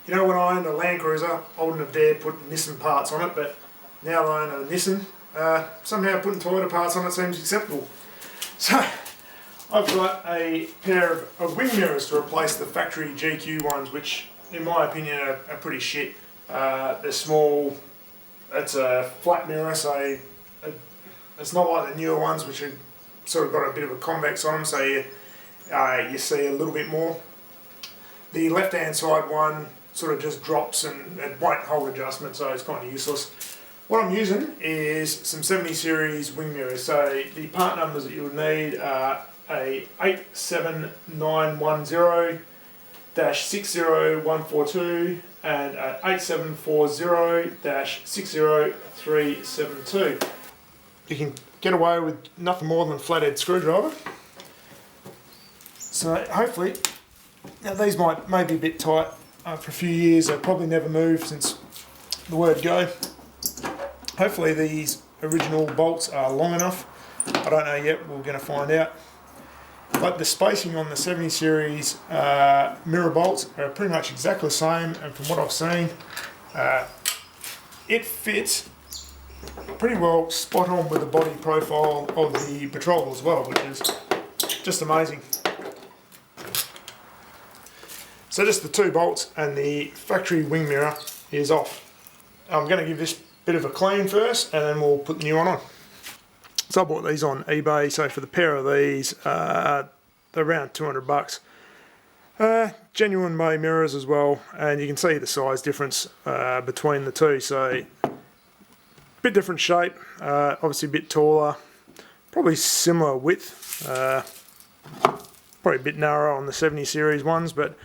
You know, when I owned a Land Cruiser, I wouldn't have dared put Nissan parts on it, but now that I own a Nissan, somehow putting Toyota parts on it seems acceptable. So, I've got a pair of wing mirrors to replace the factory GQ ones, which in my opinion are pretty shit. They're small, it's a flat mirror, so it's not like the newer ones which have sort of got a bit of a convex on them, so you see a little bit more. The left hand side one sort of just drops and it won't hold adjustment, so it's kind of useless. What I'm using is some 70 series wing mirrors. So the part numbers that you would need are a 87910-60142 and a 8740-60372. You can get away with nothing more than a flathead screwdriver. So hopefully, now these may be a bit tight for a few years. They'll probably never move since the word go. Hopefully these original bolts are long enough. I don't know yet, we're going to find out. But the spacing on the 70 series mirror bolts are pretty much exactly the same, and from what I've seen, it fits pretty well spot on with the body profile of the Patrol as well, which is just amazing. So just the two bolts and the factory wing mirror is off. I'm going to give this bit of a clean first and then we'll put the new one on. So I bought these on eBay, so for the pair of these, they're around 200 bucks. Genuine made mirrors as well, and you can see the size difference between the two. So a bit different shape, obviously a bit taller, probably similar width, probably a bit narrower on the 70 series ones, but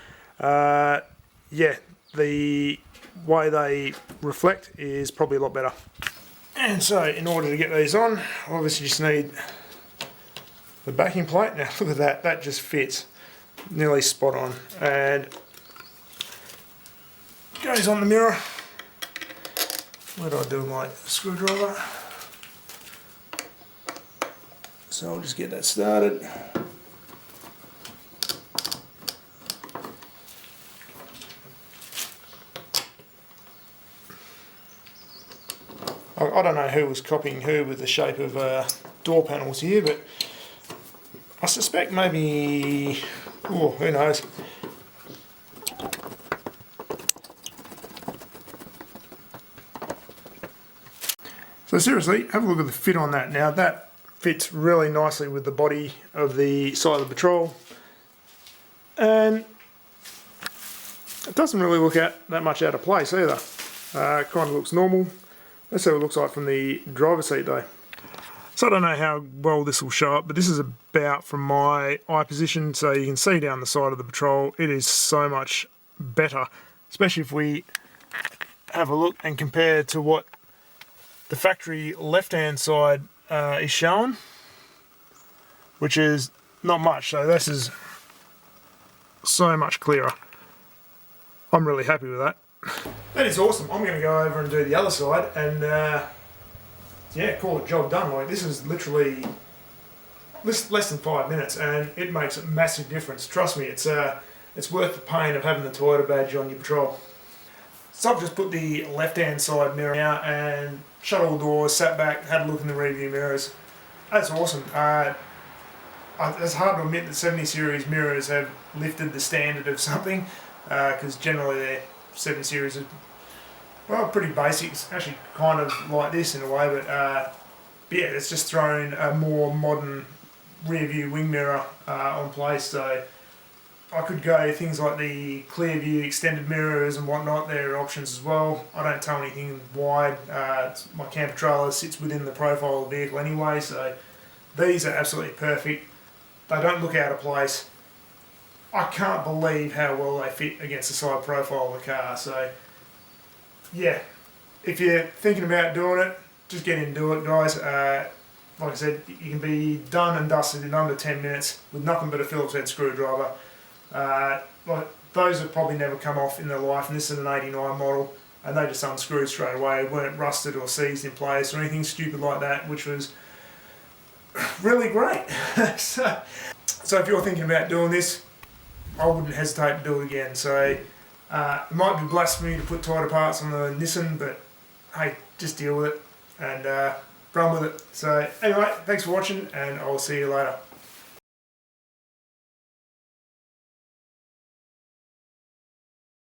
yeah, the way they reflect is probably a lot better. And so in order to get these on, obviously just need the backing plate. Now look at that, that just fits nearly spot on and goes on the mirror. Where do I do my screwdriver? So I'll just get that started. I don't know who was copying who with the shape of door panels here, but I suspect maybe, oh, who knows. So seriously, have a look at the fit on that. Now that fits really nicely with the body of the side of the Patrol, and it doesn't really look that much out of place either. It kind of looks normal. That's how it looks like from the driver's seat though. So I don't know how well this will show up, but this is about from my eye position, so you can see down the side of the Patrol. It is so much better, especially if we have a look and compare to what the factory left-hand side is showing, which is not much. So this is so much clearer. I'm really happy with that. That is awesome. I'm going to go over and do the other side and yeah, call it job done. Like, this is literally less than 5 minutes and it makes a massive difference. Trust me, it's worth the pain of having the Toyota badge on your Patrol. So I've just put the left hand side mirror out and shut all the doors, sat back, had a look in the rearview mirrors. That's awesome. It's hard to admit that 70 series mirrors have lifted the standard of something, because generally they're 7 series is, well, pretty basic. It's actually kind of like this in a way, but yeah, it's just thrown a more modern rear view wing mirror on place. So I could go things like the clear view extended mirrors and whatnot. There are options as well. I don't tow anything wide. My camper trailer sits within the profile of the vehicle anyway, so these are absolutely perfect. They don't look out of place. I can't believe how well they fit against the side profile of the car. So yeah, if you're thinking about doing it, just get in and do it, guys. Like I said, you can be done and dusted in under 10 minutes with nothing but a Phillips head screwdriver. Like, those have probably never come off in their life, and this is an 89 model, and they just unscrewed straight away, weren't rusted or seized in place or anything stupid like that, which was really great. So if you're thinking about doing this, I wouldn't hesitate to do it again. So It might be blasphemy to put tighter parts on the Nissan, but hey, just deal with it and run with it. So anyway, thanks for watching, and I'll see you later.